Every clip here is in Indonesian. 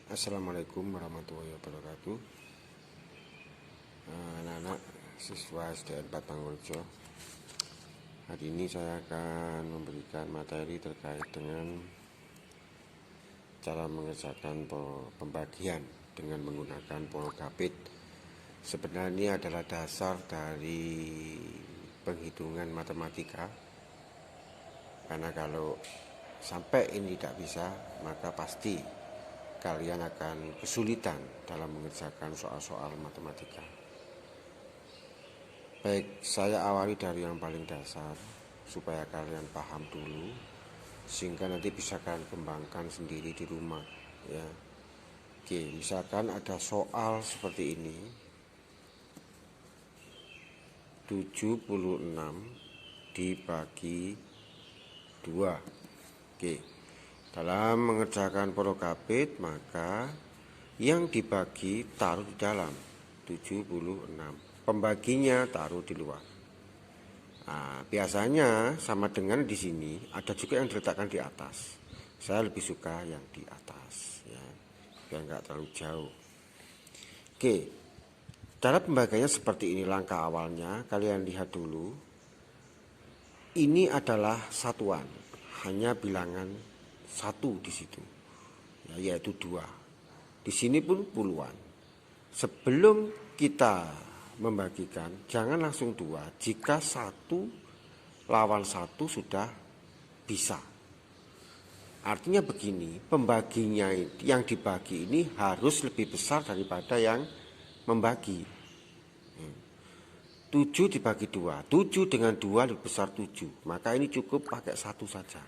Assalamualaikum warahmatullahi wabarakatuh. Anak-anak siswa SDN Patangurjo, hari ini saya akan memberikan materi terkait dengan cara mengerjakan pembagian dengan menggunakan pologapit. Sebenarnya ini adalah dasar dari penghitungan matematika, karena kalau sampai ini tidak bisa, maka pasti kalian akan kesulitan dalam mengerjakan soal-soal matematika. Baik, saya awali dari yang paling dasar supaya kalian paham dulu, sehingga nanti bisa kalian kembangkan sendiri di rumah ya. Oke, misalkan ada soal seperti ini, 76 dibagi 2. Oke, dalam mengerjakan pologapit maka yang dibagi taruh di dalam 76, pembaginya taruh di luar. Nah, biasanya sama dengan di sini ada juga yang diletakkan di atas. Saya lebih suka yang di atas ya, biar nggak terlalu jauh. Oke, cara pembagiannya seperti ini. Langkah awalnya kalian lihat dulu, ini adalah satuan, hanya bilangan satu di situ ya, yaitu 2. Di sini pun puluhan. Sebelum kita membagikan, jangan langsung 2 jika 1 lawan 1 sudah bisa. Artinya begini, pembaginya yang dibagi ini harus lebih besar daripada yang membagi. 7 dibagi 2, 7 dengan 2 lebih besar 7, maka ini cukup pakai 1 saja,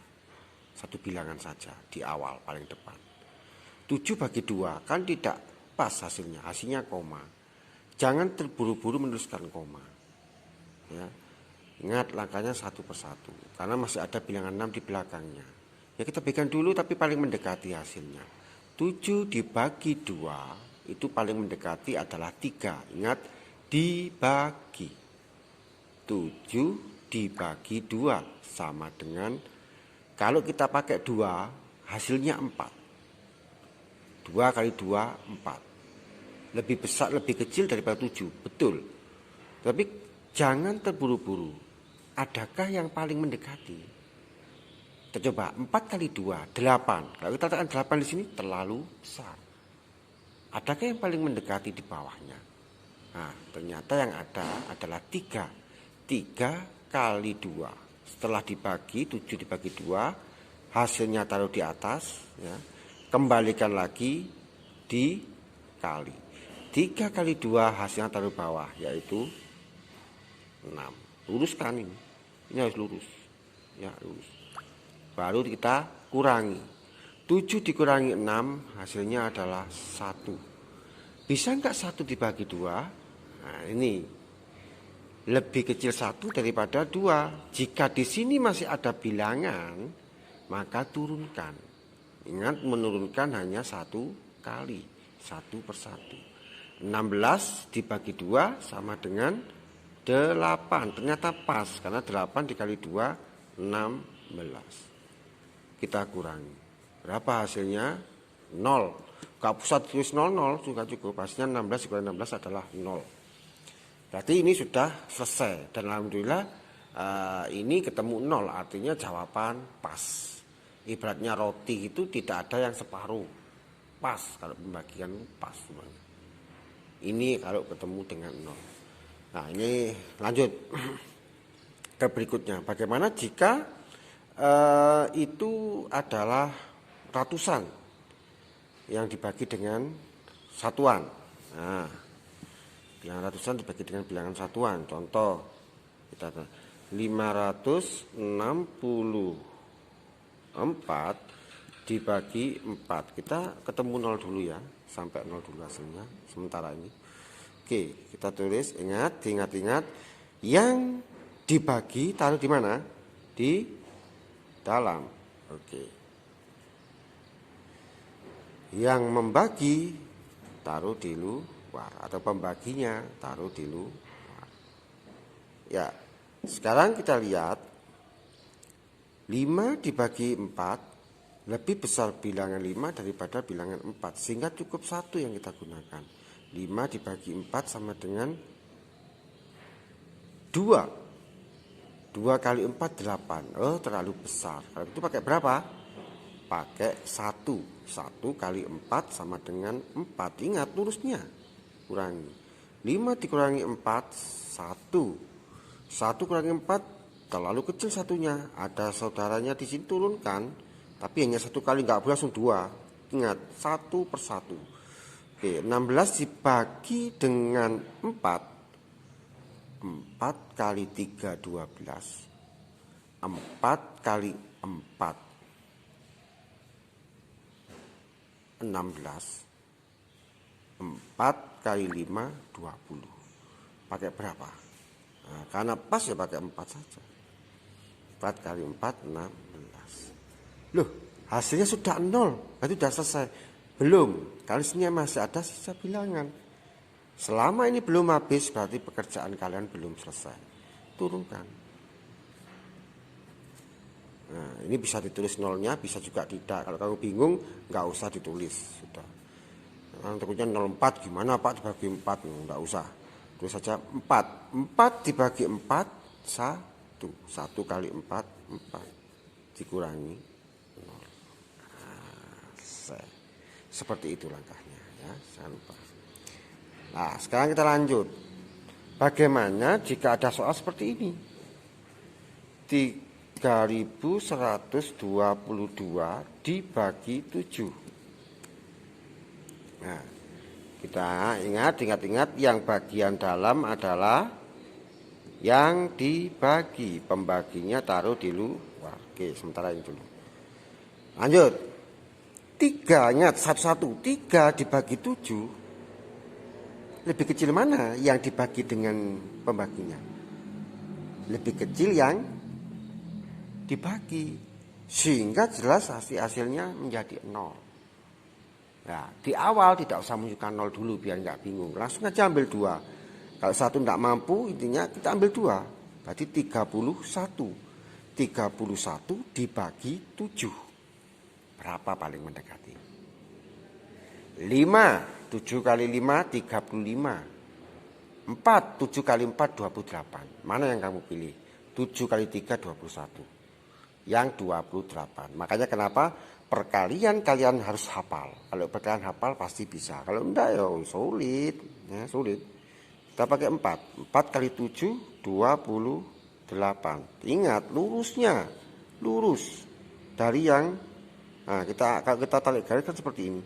1 bilangan saja di awal paling depan. 7 bagi 2 kan tidak pas hasilnya koma. Jangan terburu-buru menuliskan koma ya. Ingat langkahnya satu persatu, karena masih ada bilangan 6 di belakangnya ya. Kita berikan dulu tapi paling mendekati hasilnya. 7 dibagi 2 itu paling mendekati adalah 3. Ingat, dibagi. 7 dibagi 2 sama dengan, kalau kita pakai 2 hasilnya 4. 2 kali 2 4. Lebih besar, lebih kecil daripada 7, betul. Tapi jangan terburu-buru. Adakah yang paling mendekati? Kita coba, 4 kali 2 8. Kalau kita letakkan 8 di sini terlalu besar. Adakah yang paling mendekati di bawahnya? Nah, ternyata yang ada adalah 3. 3 kali 2. Setelah dibagi, 7 dibagi 2, hasilnya taruh di atas ya. Kembalikan lagi dikali. 3 kali 2 hasilnya taruh bawah, yaitu 6. Luruskan ini harus lurus ya, lurus. Baru kita kurangi. 7 dikurangi 6 hasilnya adalah 1. Bisa enggak 1 dibagi 2? Nah, ini lebih kecil 1 daripada 2. Jika di sini masih ada bilangan, maka turunkan. Ingat, menurunkan hanya 1 kali, 1 per 1. 16 dibagi 2 sama dengan 8. Ternyata pas, karena 8 dikali 2 16. Kita kurangi. Berapa hasilnya? 0. Gak usah tulis 00 juga cukup. Hasilnya 16 dikurangi 16 adalah 0. Berarti ini sudah selesai. Dan alhamdulillah ini ketemu 0, artinya jawaban pas. Ibaratnya roti itu tidak ada yang separuh. Pas, kalau pembagian pas semuanya. Ini kalau ketemu dengan 0. Nah, ini lanjut ke berikutnya. Bagaimana jika itu adalah ratusan yang dibagi dengan satuan? Nah, bilangan ratusan dibagi dengan bilangan satuan. Contoh, kita 564 dibagi 4. Kita ketemu 0 dulu ya, sampai 0 dulu hasilnya sementara ini. Oke, kita tulis. Ingat yang dibagi taruh di mana? Di dalam. Oke. Yang membagi taruh di luar, atau pembaginya taruh di luar. Ya, sekarang kita lihat 5 dibagi 4 Lebih besar bilangan 5 daripada bilangan 4, sehingga cukup 1 yang kita gunakan. 5 dibagi 4 sama dengan 2. 2 kali 4 8. Oh, terlalu besar. Kalau itu pakai berapa? Pakai 1. 1 kali 4 sama dengan 4. Ingat lurusnya. Kurangi. 5 dikurangi 4 1. 1 kurangi 4 terlalu kecil satunya. Ada saudaranya di sini, turunkan. Tapi hanya 1 kali, nggak boleh langsung 2. Ingat, 1 per 1. Oke, 16 dibagi dengan 4. 4 kali 3 12. 4 kali 4 16. 4 kali 5 20. Pakai berapa? Nah, karena pas ya pakai 4 saja. 4 kali 4 16. Loh, hasilnya sudah 0. Berarti sudah selesai. Belum. Kalau sini masih ada sisa bilangan. Selama ini belum habis, berarti pekerjaan kalian belum selesai. Turunkan. Nah, ini bisa ditulis nolnya, bisa juga tidak. Kalau kamu bingung, nggak usah ditulis. Sudah. Nah, takutnya 04 gimana Pak dibagi 4? Nggak usah. Tulis saja 4. 4 dibagi 4, 1. 1 kali 4, 4. Dikurangi 0. Seperti itu langkahnya, ya, jangan lupa. Nah, sekarang kita lanjut. Bagaimana jika ada soal seperti ini? 3122 dibagi 7. Nah, kita ingat yang bagian dalam adalah yang dibagi. Pembaginya taruh di luar. Oke, sementara ini dulu. Lanjut. 3, ingat satu-satu. 3 dibagi 7. Lebih kecil mana yang dibagi dengan pembaginya? Lebih kecil yang dibagi. Sehingga jelas hasilnya menjadi 0. Nah, di awal tidak usah menunjukkan 0 dulu biar nggak bingung. Langsung aja ambil 2. Kalau 1 tidak mampu, intinya kita ambil 2. Berarti 31. 31 dibagi 7. Berapa paling mendekati? 5. 7 kali 5, 35. 4. 7 kali 4, 28. Mana yang kamu pilih? 7 kali 3, 21. Yang 28. Makanya kenapa perkalian kalian harus hafal. Kalau perkalian hafal pasti bisa. Kalau enggak ya sulit. Ya, sulit. Kita pakai 4. 4 kali 7, 28. Ingat lurusnya. Lurus. Dari yang kalau kita tarik garis kan seperti ini.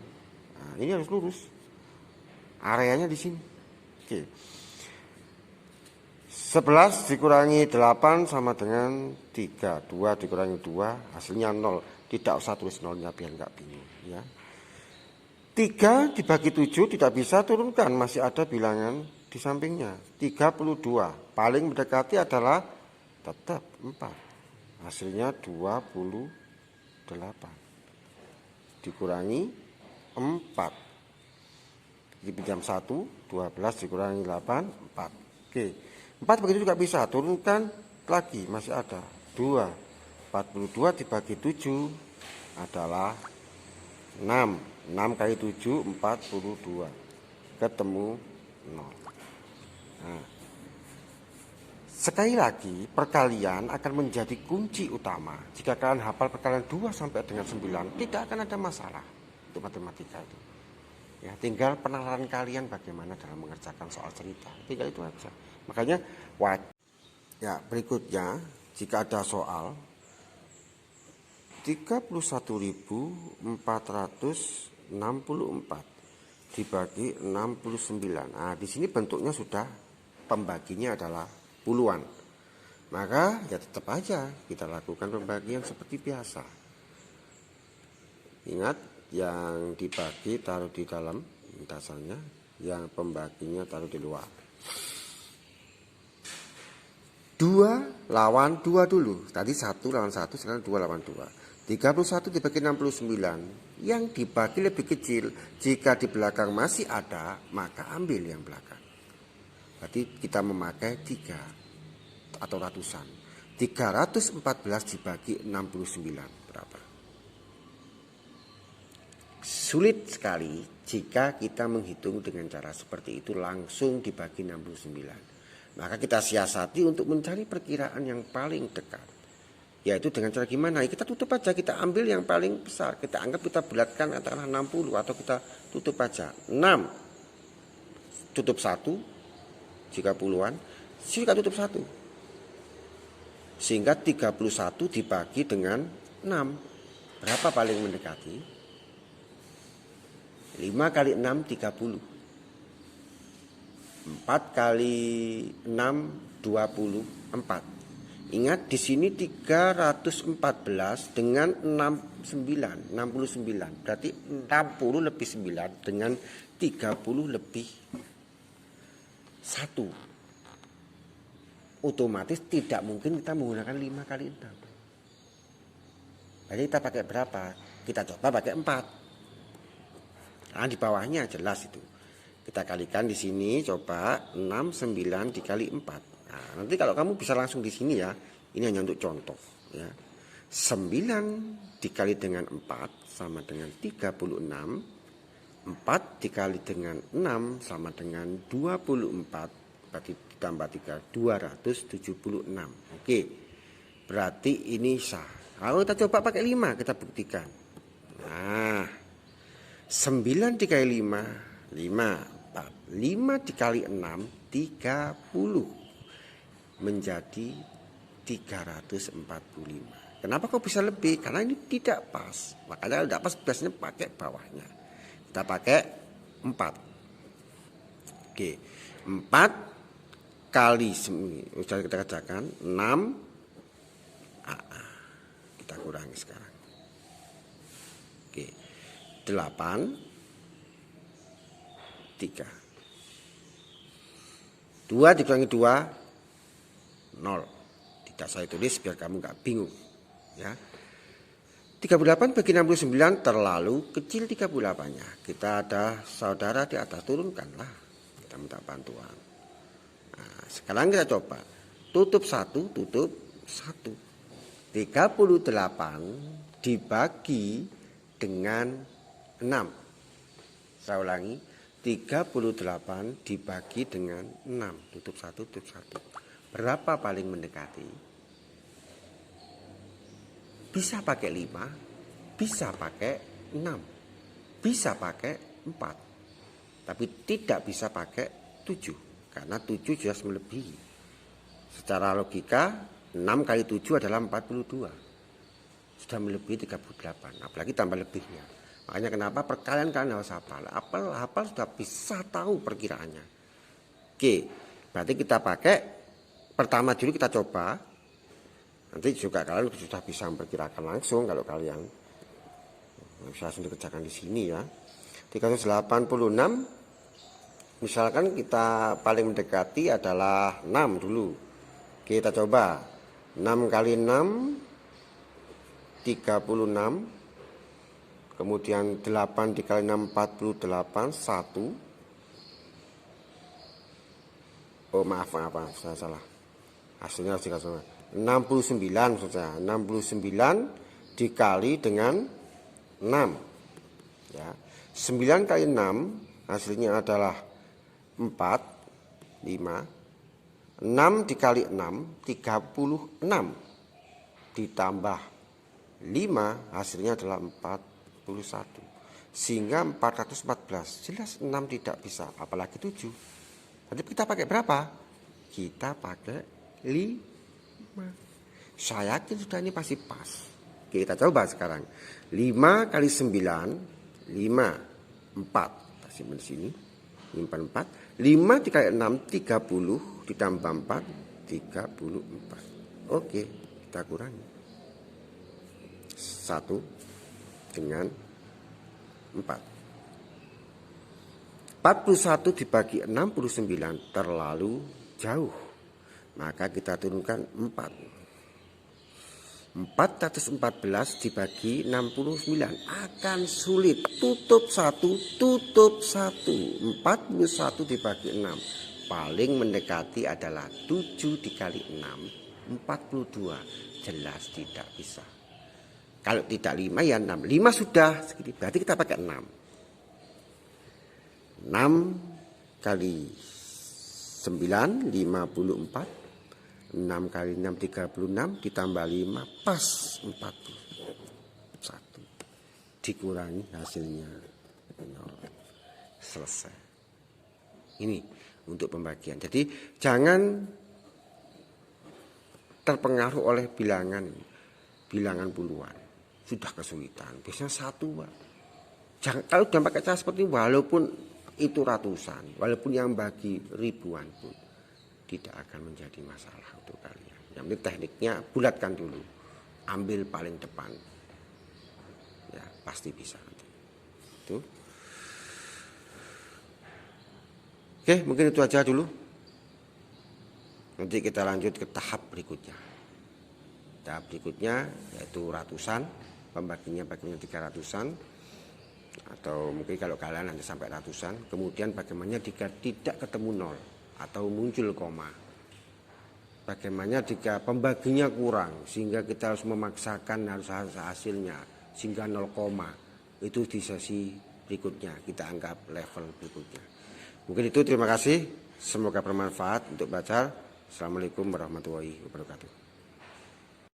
Nah, ini harus lurus. Areanya di sini. Oke. 11 dikurangi 8 sama dengan 3. 2 dikurangi 2 hasilnya 0. Tidak usah tulis nolnya biar nggak bingung, ya. 3 dibagi 7 tidak bisa, turunkan, masih ada bilangan di sampingnya. 32. Paling mendekati adalah tetap 4. Hasilnya 28. Dikurangi 4. Dipinjam 1, 12 dikurangi 8, 4. Oke. 4 begitu juga bisa, turunkan lagi, masih ada 2. 42 dibagi 7 adalah 6. 6 kali 7, 42. Ketemu 0. Nah, sekali lagi, perkalian akan menjadi kunci utama. Jika kalian hafal perkalian 2 sampai dengan 9, tidak akan ada masalah untuk matematika itu. Ya, tinggal penalaran kalian bagaimana dalam mengerjakan soal cerita. Tinggal itu aja. Makanya ya, berikutnya jika ada soal 31.464 dibagi 69. Nah, di sini bentuknya sudah pembaginya adalah puluhan. Maka ya tetap aja kita lakukan pembagian seperti biasa. Ingat, yang dibagi taruh di dalam dasarnya, yang pembaginya taruh di luar. 2 lawan 2 dulu. Tadi 1 lawan 1, sekarang 2 lawan 2. 31 dibagi 69. Yang dibagi lebih kecil. Jika di belakang masih ada, maka ambil yang belakang. Berarti kita memakai 3 atau ratusan. 314 dibagi 69 berapa? sulit sekali jika kita menghitung dengan cara seperti itu langsung dibagi 69. Maka kita siasati untuk mencari perkiraan yang paling dekat. Yaitu dengan cara gimana? Kita tutup aja, kita ambil yang paling besar. Kita anggap kita bulatkan antara 60 atau kita tutup aja. 6 tutup 1 jika puluhan, jika tutup 1. Sehingga 31 dibagi dengan 6. Berapa paling mendekati? 5 kali 6 30. 4 kali 6 24. Ingat di sini 314 dengan 69. Berarti 60 lebih 9 dengan 30 lebih 1. Otomatis tidak mungkin kita menggunakan 5 kali 6. Jadi kita pakai berapa? Kita coba pakai 4. Nah, di bawahnya jelas itu. Kita kalikan di sini coba 69 dikali 4. Nah, nanti kalau kamu bisa langsung di sini ya. Ini hanya untuk contoh ya. 9 dikali dengan 4 sama dengan 36. 4 dikali dengan 6 sama dengan 24. Berarti ditambah 3 276. Oke. Berarti ini sah. Kalau kita coba pakai 5, kita buktikan. Nah, 9 dikali 5, 4. 5 dikali 6, 30. Menjadi 345. Kenapa kok bisa lebih? Karena ini tidak pas. Makanya tidak pas biasanya pakai bawahnya. Kita pakai 4. Oke, 4 kali, sudah kita kerjakan, 6. Kita kurangi sekarang. Oke. 8 3. 2 dikurangi 2 0. Tidak saya tulis biar kamu nggak bingung ya. 38 bagi 69 terlalu kecil 38-nya. Kita ada saudara di atas, turunkanlah. Kita minta bantuan. Nah, sekarang kita coba. Tutup 1, tutup 1. 38 dibagi dengan 6. Saya ulangi, 38 dibagi dengan 6. Tutup 1, tutup 1. Berapa paling mendekati? Bisa pakai 5, bisa pakai 6, bisa pakai 4. Tapi tidak bisa pakai 7. Karena 7 jelas melebihi. Secara logika 6 kali 7 adalah 42. Sudah melebihi 38. Apalagi tambah lebihnya. Makanya kenapa perkalian kalian harus hafal. Hafal sudah bisa tahu perkiraannya. Oke. Berarti kita pakai. Pertama dulu kita coba. Nanti juga kalian sudah bisa memperkirakan langsung. Kalau kalian bisa langsung dikerjakan di sini ya. 386. Misalkan kita paling mendekati adalah 6 dulu. Oke, kita coba. 6 kali 6 36. Kemudian 8 dikali 6 48 1. Oh maaf saya salah. Hasilnya harus dikasih 69 saja. 69 dikali dengan 6 ya. 9 kali 6 hasilnya adalah 4 5. 6 dikali 6 36 ditambah 5 hasilnya adalah 41. Sehingga 414. Jelas 6 tidak bisa, apalagi 7. Nanti kita pakai berapa? Kita pakai 5. Saya yakin sudah ini pasti pas. Oke, kita coba sekarang. 5 kali 9 5 4. Kita simpan di sini. Simpan 4. 5 dikali 6 30 ditambah 4 34. Oke, kita kurangi 1 dengan 4. 41 dibagi 69 terlalu jauh. Maka kita turunkan 4. 414 dibagi 69 akan sulit. Tutup 1, tutup 1. 41 dibagi 6. Paling mendekati adalah 7 dikali 6 42. Jelas tidak bisa. Kalau tidak 5 ya 6. 5 sudah segini. Berarti kita pakai 6. 6 kali 9 54, 6 kali 6 36, ditambah 5 pas 41, dikurangi hasilnya 0. Selesai. Ini untuk pembagian. Jadi jangan terpengaruh oleh bilangan puluhan. Sudah kesulitan, biasanya 1 Pak. Jangan, kalau udah pakai cara seperti ini, walaupun itu ratusan, walaupun yang bagi ribuan pun tidak akan menjadi masalah untuk kalian. Yang penting tekniknya bulatkan dulu, ambil paling depan, ya pasti bisa nanti. Itu. Oke, mungkin itu aja dulu. Nanti kita lanjut ke tahap berikutnya. Tahap berikutnya yaitu ratusan, pembaginya 300-an. Atau mungkin kalau kalian nanti sampai ratusan, kemudian bagaimana jika tidak ketemu 0 atau muncul koma. Bagaimana jika pembaginya kurang sehingga kita harus memaksakan harus hasilnya sehingga 0 koma. Itu di sesi berikutnya, kita anggap level berikutnya. Mungkin itu, terima kasih, semoga bermanfaat untuk belajar. Assalamualaikum warahmatullahi wabarakatuh.